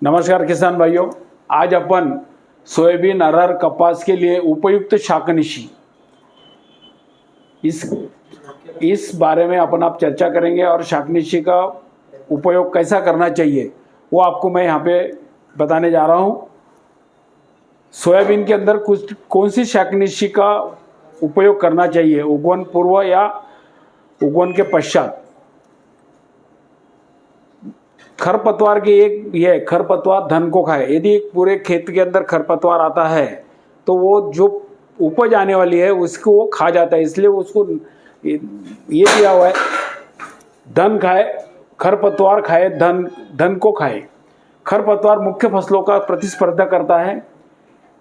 नमस्कार किसान भाइयों, आज अपन सोयाबीन, अरहर, कपास के लिए उपयुक्त शाकनिशी इस बारे में अपन आप चर्चा करेंगे और शाकनिशी का उपयोग कैसा करना चाहिए वो आपको मैं यहाँ पे बताने जा रहा हूँ। सोयाबीन के अंदर कौन सी शाकनिशी का उपयोग करना चाहिए, उगवन पूर्व या उगवन के पश्चात। खरपतवार की एक ये खरपतवार धन को खाए। यदि पूरे खेत के अंदर खरपतवार आता है तो वो जो उपज आने वाली है उसको वो खा जाता है, इसलिए उसको ये दिया हुआ है धन खाए, खरपतवार खाए, धन को खाए। खरपतवार मुख्य फसलों का प्रतिस्पर्धा करता है।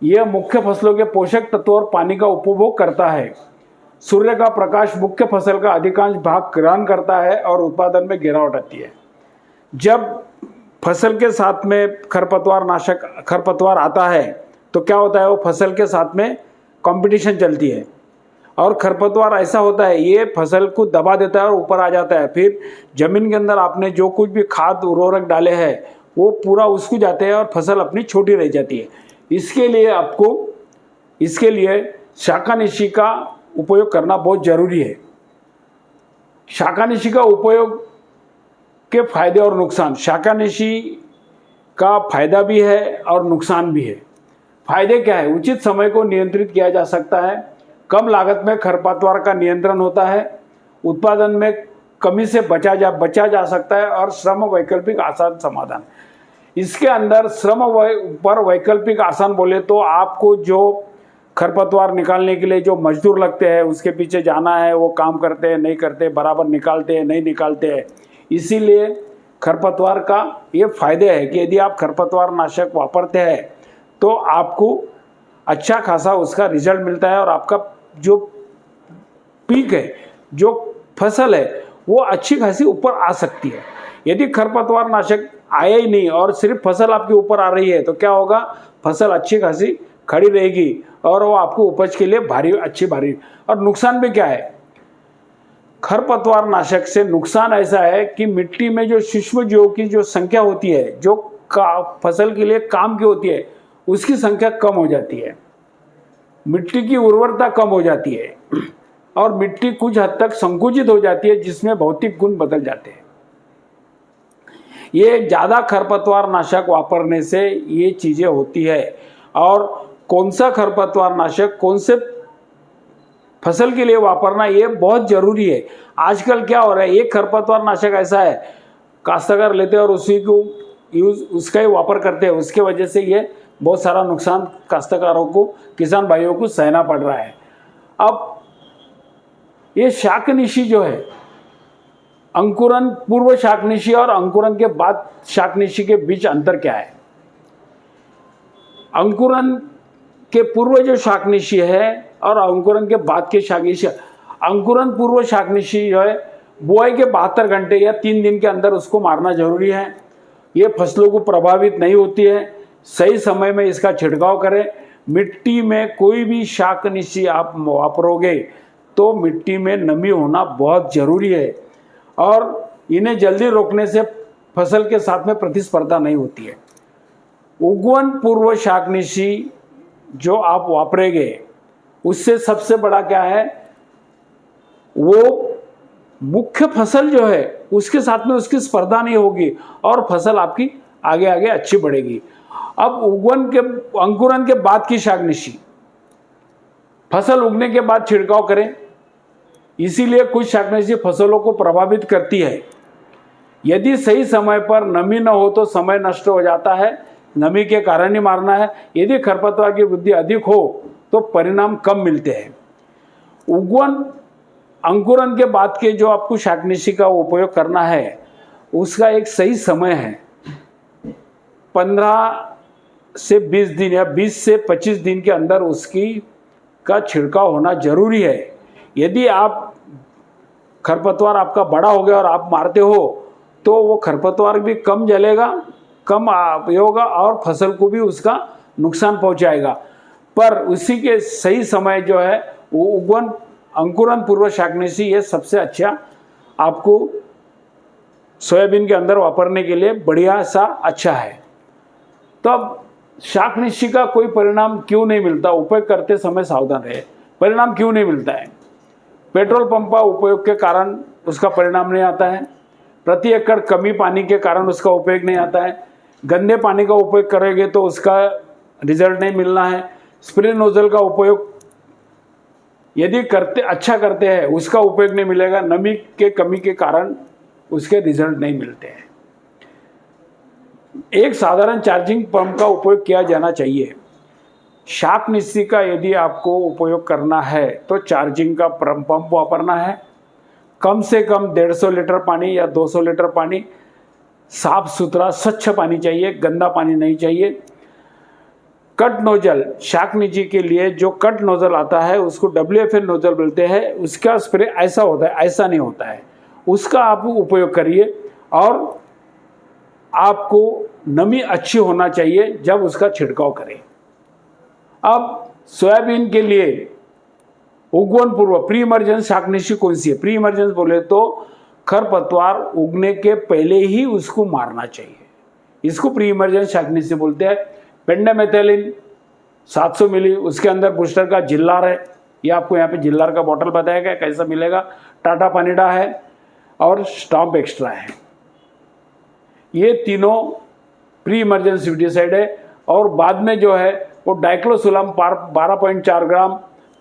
यह मुख्य फसलों के पोषक तत्व और पानी का उपभोग करता है। सूर्य का प्रकाश मुख्य फसल का अधिकांश भाग ग्रहण करता है और उत्पादन में गिरावट आती है। जब फसल के साथ में खरपतवार आता है तो क्या होता है, वो फसल के साथ में कंपटीशन चलती है और खरपतवार ऐसा होता है ये फसल को दबा देता है और ऊपर आ जाता है। फिर जमीन के अंदर आपने जो कुछ भी खाद उर्वरक डाले हैं वो पूरा उसको जाते हैं और फसल अपनी छोटी रह जाती है। इसके लिए शाकनिशी का उपयोग करना बहुत जरूरी है। शाकनिशी का उपयोग के फायदे और नुकसान। शाकनिशी का फायदा भी है और नुकसान भी है। फायदे क्या है? उचित समय को नियंत्रित किया जा सकता है, कम लागत में खरपतवार का नियंत्रण होता है, उत्पादन में कमी से बचा जा सकता है और श्रम वैकल्पिक आसान समाधान। इसके अंदर श्रम पर वैकल्पिक आसान बोले तो आपको जो खरपतवार निकालने के लिए जो मजदूर लगते हैं उसके पीछे जाना है, वो काम करते हैं नहीं करते, बराबर निकालते हैं नहीं निकालते हैं। इसीलिए खरपतवार का ये फायदे है कि यदि आप खरपतवार नाशक वापरते हैं तो आपको अच्छा खासा उसका रिजल्ट मिलता है और आपका जो पीक है, जो फसल है, वो अच्छी खासी ऊपर आ सकती है। यदि खरपतवार नाशक आया ही नहीं और सिर्फ फसल आपके ऊपर आ रही है तो क्या होगा, फसल अच्छी खासी खड़ी रहेगी और वो आपको उपज के लिए भारी। और नुकसान भी क्या है? खरपतवार नाशक से नुकसान ऐसा है कि मिट्टी में जो सूक्ष्म जीवों की जो संख्या होती है, जो फसल के लिए काम की होती है, उसकी संख्या कम हो जाती है, मिट्टी की उर्वरता कम हो जाती है और मिट्टी कुछ हद तक संकुचित हो जाती है, जिसमें भौतिक गुण बदल जाते हैं। ये ज़्यादा खरपतवार नाशक वापरने से ये चीज़ें होती है। और कौन सा खरपतवार नाशक कौन से फसल के लिए वापरना ये बहुत जरूरी है। आजकल क्या हो रहा है, एक खरपतवार नाशक ऐसा है काश्तकार लेते हैं और उसी को उसका ही वापर करते हैं, उसके वजह से ये बहुत सारा नुकसान काश्तकारों को, किसान भाइयों को सहना पड़ रहा है। अब ये शाकनिशी जो है, अंकुरन पूर्व शाकनिशी और अंकुरन के बाद शाकनिशी के बीच अंतर क्या है? अंकुरन के पूर्व जो शाकनिशी है और अंकुरन के बाद के शाकनिशी। अंकुरन पूर्व शाकनिशी जो है बुआई के 72 घंटे या 3 दिन के अंदर उसको मारना जरूरी है। ये फसलों को प्रभावित नहीं होती है। सही समय में इसका छिड़काव करें। मिट्टी में कोई भी शाकनिशी आप वापरोगे तो मिट्टी में नमी होना बहुत जरूरी है और इन्हें जल्दी रोकने से फसल के साथ में प्रतिस्पर्धा नहीं होती है। उगवन पूर्व शाकनिशी जो आप वापरेंगे उससे सबसे बड़ा क्या है, वो मुख्य फसल जो है उसके साथ में उसकी स्पर्धा नहीं होगी और फसल आपकी आगे आगे अच्छी बढ़ेगी। अब अंकुरन के बाद की शाकनिशी, फसल उगने के बाद छिड़काव करें। इसीलिए कुछ शाकनिशी फसलों को प्रभावित करती है। यदि सही समय पर नमी न हो तो समय नष्ट हो जाता है, नमी के कारण ही मारना है। यदि खरपतवार की वृद्धि अधिक हो तो परिणाम कम मिलते हैं। अंकुरन के बाद के जो आपको शाकनिशी का उपयोग करना है उसका एक सही समय है, 15 से 20 दिन या 20 से 25 दिन के अंदर उसकी का छिड़काव होना जरूरी है। यदि आप खरपतवार आपका बड़ा हो गया और आप मारते हो तो वो खरपतवार भी कम जलेगा, कम होगा और फसल को भी उसका नुकसान पहुंचाएगा। पर उसी के सही समय जो है वो अंकुरन पूर्व शाकनिशी ये सबसे अच्छा आपको सोयाबीन के अंदर वापरने के लिए बढ़िया सा अच्छा है। तो अब शाकनिशी का कोई परिणाम क्यों नहीं मिलता? उपयोग करते समय सावधान रहे। परिणाम क्यों नहीं मिलता है? पेट्रोल पंप का उपयोग के कारण उसका परिणाम नहीं आता है, प्रति एकड़ कमी पानी के कारण उसका उपयोग नहीं आता है, गंदे पानी का उपयोग करेंगे तो उसका रिजल्ट नहीं मिलना है, स्प्रे नोजल का उपयोग यदि अच्छा करते हैं उसका उपयोग नहीं मिलेगा, नमी के कमी के कारण उसके रिजल्ट नहीं मिलते हैं। एक साधारण चार्जिंग पंप का उपयोग किया जाना चाहिए। शाकनिशी का यदि आपको उपयोग करना है तो चार्जिंग का पंप वापरना है। कम से कम 150 लीटर पानी या 200 लीटर पानी, साफ सुथरा स्वच्छ पानी चाहिए, गंदा पानी नहीं चाहिए। कट नोजल, शाकनिशी के लिए जो कट नोजल आता है उसको WFN नोजल बोलते हैं। उसका स्प्रे ऐसा होता है, ऐसा नहीं होता है, उसका आप उपयोग करिए और आपको नमी अच्छी होना चाहिए जब उसका छिड़काव करें। अब सोयाबीन के लिए उगवन पूर्व प्री इमर्जेंस शाकनिशी कौन सी है? प्री इमर्जेंस बोले तो खरपतवार उगने के पहले ही उसको मारना चाहिए, इसको प्री इमर्जेंस शाकनिशी बोलते हैं। पेंडामेथालिन 700 मिली, उसके अंदर बूस्टर का जिल्लार है, ये आपको यहाँ पे जिल्लार का बॉटल बताया गया कैसा मिलेगा। टाटा पनीडा है और स्टॉम्प एक्स्ट्रा है। ये तीनों प्री इमरजेंसी विडिसाइड है। और बाद में जो है वो डाइक्लोसुलाम 12.4 ग्राम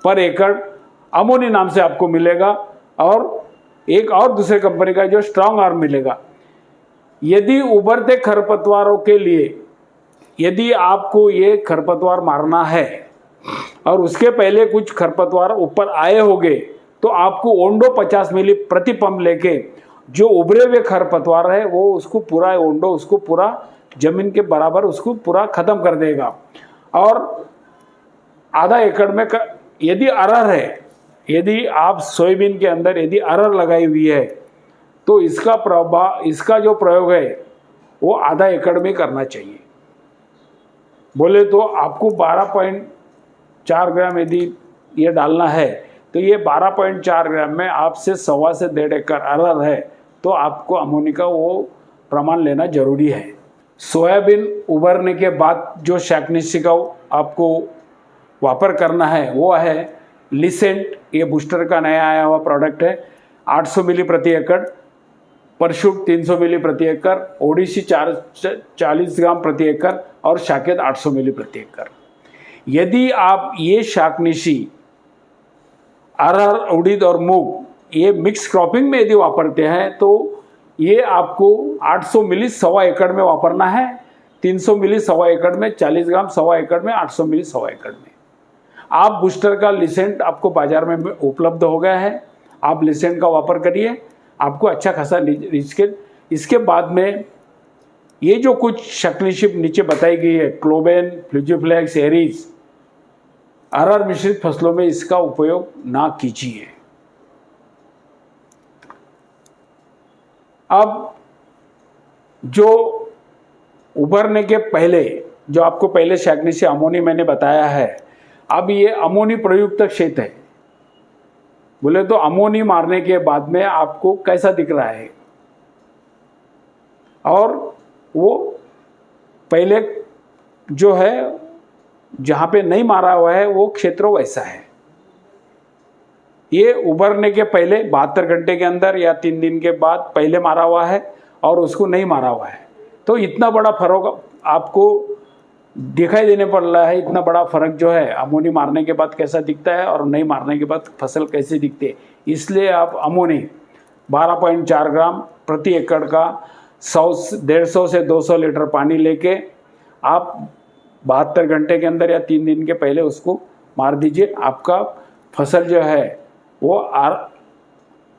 पर एकड़ अमोनी नाम से आपको मिलेगा और एक और दूसरे कंपनी का जो स्ट्रांग आर्म मिलेगा। यदि उभरते खरपतवारों के लिए यदि आपको ये खरपतवार मारना है और उसके पहले कुछ खरपतवार ऊपर आए होंगे तो आपको ओंडो 50 मिली प्रति पंप लेके जो उभरे हुए खरपतवार है वो उसको पूरा ओंडो उसको पूरा जमीन के बराबर उसको पूरा खत्म कर देगा। और आधा एकड़ में यदि अरहर है, यदि आप सोयाबीन के अंदर यदि अरहर लगाई हुई है तो इसका जो प्रयोग है वो आधा एकड़ में करना चाहिए। बोले तो आपको 12.4 ग्राम यदि ये डालना है तो ये 12.4 ग्राम में आपसे 1.25 से 1.5 एकड़ अरहर है तो आपको अमोनी का वो प्रमाण लेना जरूरी है। सोयाबीन उभरने के बाद जो शाकनिशी का आपको वापर करना है वो है लिसेंट, ये बूस्टर का नया आया हुआ प्रोडक्ट है। 800 मिली प्रति एकड़, परशुट 300 मिली प्रति एकड़, ओडिसी 40 ग्राम प्रति एकड़ और शाकेत 800 मिली प्रति एकड़। यदि आप ये शाकनिशी अरहर, उड़ीद और मूंग ये मिक्स क्रॉपिंग में यदि वापरते हैं तो ये आपको 800 मिली 1.25 एकड़ में वापरना है, 300 मिली 1.25 एकड़ में, 40 ग्राम 1.25 एकड़ में, 800 मिली 1.25 एकड़ में। आप बूस्टर का लिसेंट आपको बाजार में उपलब्ध हो गया है, आप लिसेंट का वापर करिए, आपको अच्छा खासा इसके बाद में ये जो कुछ शाकनिशी नीचे बताई गई है, क्लोबेन, फ्लूजिफ्लेक्स, एरीज, अरहर मिश्रित फसलों में इसका उपयोग ना कीजिए। अब जो उभरने के पहले जो आपको पहले शाकनिशी अमोनी मैंने बताया है, अब ये अमोनी प्रयुक्त क्षेत्र है। बोले तो अमोनी मारने के बाद में आपको कैसा दिख रहा है और वो पहले जो है जहां पे नहीं मारा हुआ है वो क्षेत्र वैसा है। ये उभरने के पहले 72 घंटे के अंदर या 3 दिन के बाद पहले मारा हुआ है और उसको नहीं मारा हुआ है, तो इतना बड़ा फर्क आपको दिखाई देने पड़ रहा है। इतना बड़ा फर्क जो है अमोनी मारने के बाद कैसा दिखता है और नहीं मारने के बाद फसल कैसे दिखती है। इसलिए आप अमोनी 12.4 ग्राम प्रति एकड़ का 150 से 200 लीटर पानी लेके आप 72 घंटे के अंदर या 3 दिन के पहले उसको मार दीजिए। आपका फसल जो है वो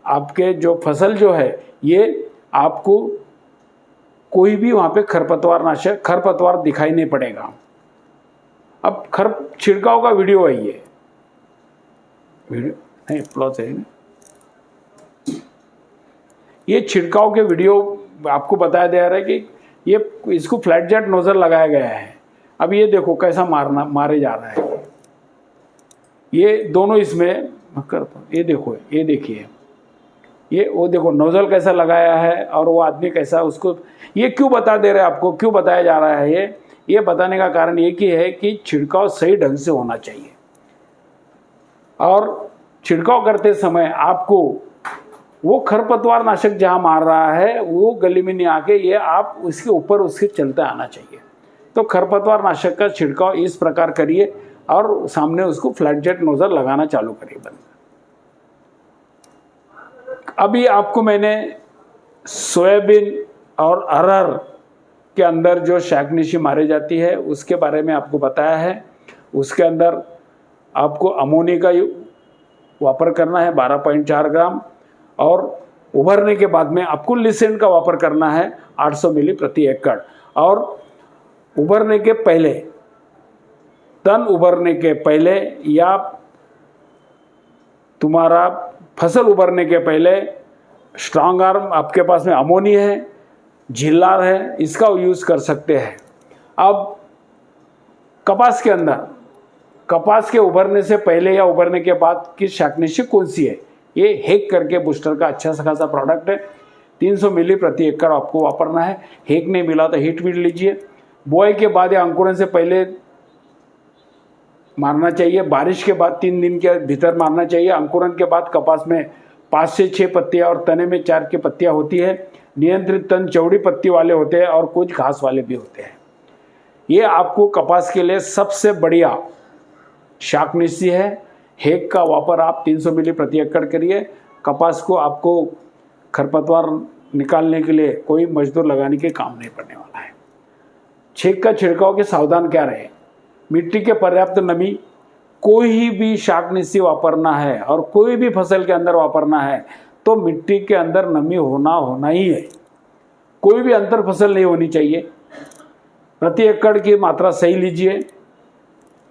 आपके जो फसल जो है ये आपको कोई भी वहाँ पे खरपतवार दिखाई नहीं पड़ेगा। अब छिड़काव का वीडियो है, ये वीडियो नहीं प्लस है, ये छिड़काव के वीडियो आपको बताया जा रहा है कि ये इसको फ्लैट जेट नोजल लगाया गया है। अब ये देखो कैसा मारे जा रहा है, ये दोनों इसमें करता हूँ, ये देखो, ये देखिए, ये वो देखो नोजल कैसा लगाया है और वो आदमी कैसा उसको, ये क्यों बता दे रहे हैं आपको, क्यों बताया जा रहा है ये बताने का कारण एक ही है कि छिड़काव सही ढंग से होना चाहिए, और छिड़काव करते समय आपको वो खरपतवार नाशक जहाँ मार रहा है वो गली में नहीं आके ये आप उसके ऊपर उसके चलते आना चाहिए। तो खरपतवार नाशक का छिड़काव इस प्रकार करिए और सामने उसको फ्लैट जेट नोजल लगाना चालू करिए बंद। अभी आपको मैंने सोयाबीन और अरहर के अंदर जो शाकनीशी मारी जाती है उसके बारे में आपको बताया है। उसके अंदर आपको अमोनी का वापर करना है 12.4 ग्राम, और उभरने के बाद में आपको लिसेंट का वापर करना है 800 मिली प्रति एकड़। और उभरने के पहले, तन उभरने के पहले या तुम्हारा फसल उभरने के पहले स्ट्रांग आर्म आपके पास में अमोनी है, झिल्लार है, इसका यूज़ कर सकते हैं। अब कपास के अंदर, कपास के उभरने से पहले या उभरने के बाद की शाकनीशी कौन सी है, ये हेक करके बूस्टर का अच्छा सा खासा प्रोडक्ट है। 300 मिली प्रति एकड़ आपको वापरना है। हेक नहीं मिला तो हीट वीट लीजिए। बुआई के बाद या अंकुरण से पहले मारना चाहिए, बारिश के बाद 3 दिन के भीतर मारना चाहिए। अंकुरण के बाद कपास में 5 से 6 पत्तियां और तने में 4 की पत्तियां होती है। नियंत्रित तन चौड़ी पत्ती वाले होते हैं और कुछ घास वाले भी होते हैं। ये आपको कपास के लिए सबसे बढ़िया शाकनीशी है। हेक का वापर आप 300 मिली प्रति एकड़ करिए। कपास को आपको खरपतवार निकालने के लिए कोई मजदूर लगाने के काम नहीं पड़ने वाला है। छेक का छिड़काव के सावधान क्या रहे, मिट्टी के पर्याप्त नमी, कोई भी शाकनीशी वापरना है और कोई भी फसल के अंदर वापरना है तो मिट्टी के अंदर नमी होना ही है। कोई भी अंतर फसल नहीं होनी चाहिए। प्रति एकड़ की मात्रा सही लीजिए।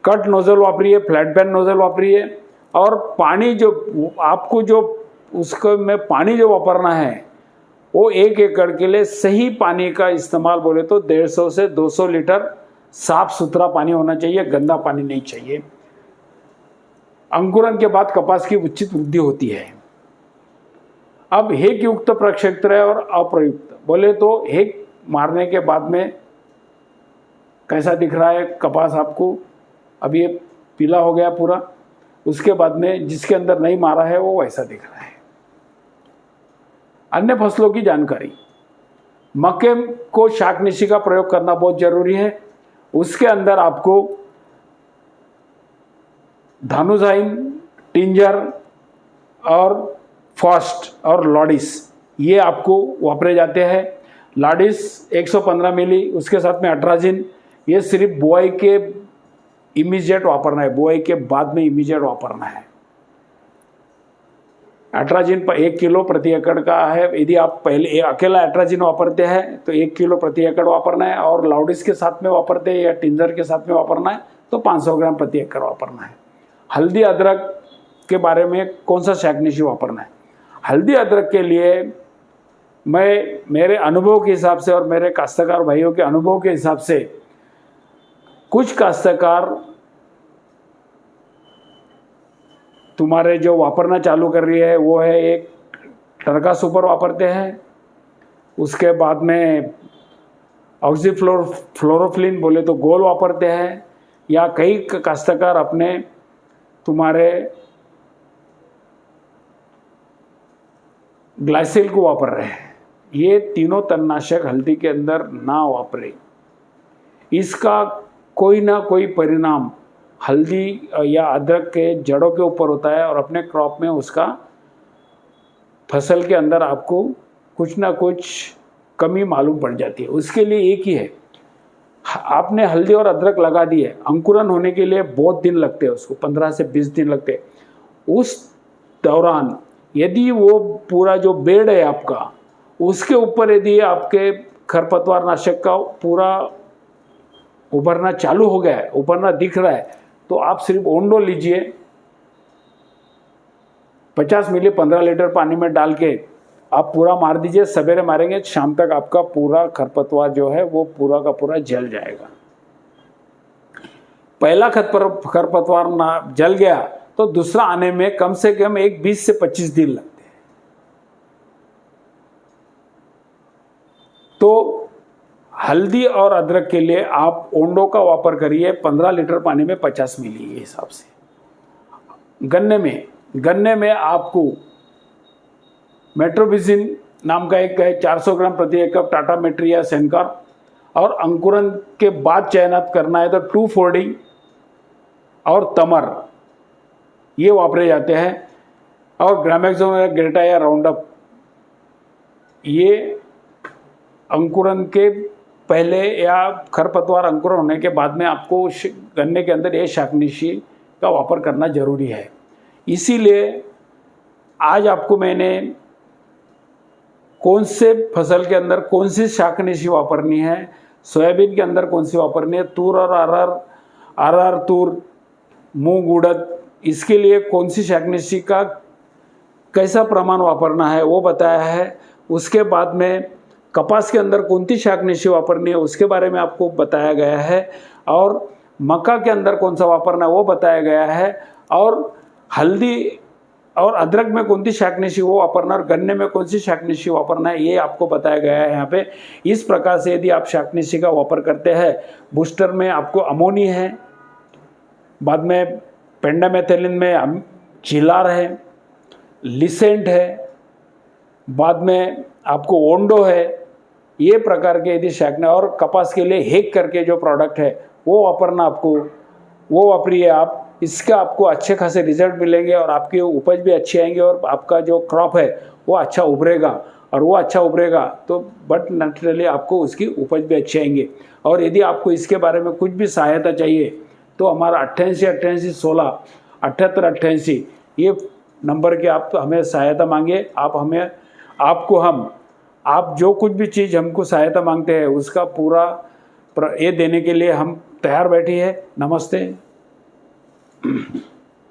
कट नोजल वापरिए, फ्लैट पैन नोजल वापरिए, और पानी जो आपको जो उसको में पानी जो वापरना है वो 1 एकड़ के लिए सही पानी का इस्तेमाल बोले तो 150 से 200 लीटर साफ सुथरा पानी होना चाहिए, गंदा पानी नहीं चाहिए। अंकुरण के बाद कपास की उचित वृद्धि होती है। अब हेक युक्त प्रक्षेत्र और अप्रयुक्त बोले तो हेक मारने के बाद में कैसा दिख रहा है कपास आपको, अब ये पीला हो गया पूरा। उसके बाद में जिसके अंदर नहीं मारा है वो वैसा दिख रहा है। अन्य फसलों की जानकारी, मक्के को शाकनीशी का प्रयोग करना बहुत जरूरी है। उसके अंदर आपको धानुजाइम, टिंजर और फास्ट और लॉडिस ये आपको वापरे जाते हैं। लॉडिस 115 मिली, उसके साथ में अट्राजिन, ये सिर्फ बुआई के इमीडिएट वापरना है, बुआई के बाद में इमीडिएट वापरना है। अट्राजिन 1 किलो प्रति एकड़ का है। यदि आप पहले अकेला अट्राजिन वापरते हैं तो 1 किलो प्रति एकड़ वापरना है, और लाउडिस के साथ में वापरते हैं या टिंजर के साथ में वापरना है तो 500 ग्राम प्रति एकड़ वापरना है। हल्दी अदरक के बारे में कौन सा शाकनीशी वापरना है, हल्दी अदरक के लिए मैं मेरे अनुभव के हिसाब से और मेरे काश्तकार भाइयों के अनुभव के हिसाब से, कुछ काश्तकार तुम्हारे जो वापरना चालू कर रही है वो है, एक टर्का सुपर वापरते हैं, उसके बाद में ऑक्सीफ्लोरोफिलिन बोले तो गोल वापरते हैं, या कई काश्तकार अपने तुम्हारे ग्लाइसिल को वापर रहे हैं। ये तीनों तणनाशक हल्दी के अंदर ना वापरे, इसका कोई ना कोई परिणाम हल्दी या अदरक के जड़ों के ऊपर होता है और अपने क्रॉप में उसका फसल के अंदर आपको कुछ ना कुछ कमी मालूम पड़ जाती है। उसके लिए एक ही है, आपने हल्दी और अदरक लगा दी है, अंकुरन होने के लिए बहुत दिन लगते हैं, उसको 15 से 20 दिन लगते हैं। उस दौरान यदि वो पूरा जो बेड है आपका, उसके ऊपर यदि आपके खरपतवार नाशक का पूरा उभरना चालू हो गया है, उभरना दिख रहा है, तो आप सिर्फ ओंडो लीजिए, 50 मिली 15 लीटर पानी में डाल के आप पूरा मार दीजिए। सवेरे मारेंगे, शाम तक आपका पूरा खरपतवार जो है वो पूरा का पूरा जल जाएगा। पहला खरपतवार ना जल गया तो दूसरा आने में कम से कम 20 से 25 दिन लगते हैं। तो हल्दी और अदरक के लिए आप ओंडो का वापर करिए 15 लीटर पानी में 50 मिली के हिसाब से। गन्ने में आपको मेट्रोबिजिन नाम का एक है 400 ग्राम प्रति एकड़ टाटा मेट्री या सेनकार, और अंकुरन के बाद चयनित करना है तो 2,4-D और तमर ये वापरे जाते हैं। और ग्रामेक्सोन या ग्रेटा या राउंडअप ये अंकुरन के पहले या खरपतवार अंकुरन होने के बाद में आपको गन्ने के अंदर ये शाकनाशी का वापर करना जरूरी है। इसीलिए आज आपको मैंने कौन से फसल के अंदर कौन सी शाकनाशी वापरनी है, सोयाबीन के अंदर कौन सी वापरनी है, तूर और अरहर तूर, मूंग उड़द, इसके लिए कौन सी शाकनाशी का कैसा प्रमाण वापरना है वो बताया है। उसके बाद में कपास के अंदर कौन सी शाकनाशी वापरनी है उसके बारे में आपको बताया गया है, और मक्का के अंदर कौन सा वापरना है वो बताया गया है, और हल्दी और अदरक में कौन सी शाकनाशी वो वापरना और गन्ने में कौन सी शाकनाशी वापरना है ये आपको बताया गया है यहाँ पे। इस प्रकार से यदि आप शाकनाशी का वापर करते हैं, बूस्टर में आपको अमोनी है, बाद में पेंडामेथिलिन में चिलार है, लिसेंट है, बाद में आपको ओंडो है, ये प्रकार के यदि शाकना, और कपास के लिए हेक करके जो प्रोडक्ट है वो वापरना आपको, वो वापरिए आप। इसका आपको अच्छे खासे रिजल्ट मिलेंगे और आपकी उपज भी अच्छी आएंगे और आपका जो क्रॉप है वो अच्छा उभरेगा, और वो अच्छा उभरेगा तो बट नेचुरली आपको उसकी उपज भी अच्छी आएंगे। और यदि आपको इसके बारे में कुछ भी सहायता चाहिए तो हमारा 88-88-16 78-88 ये नंबर के आप हमें सहायता मांगिए। आप जो कुछ भी चीज़ हमको सहायता मांगते हैं उसका पूरा ये देने के लिए हम तैयार बैठी है। नमस्ते।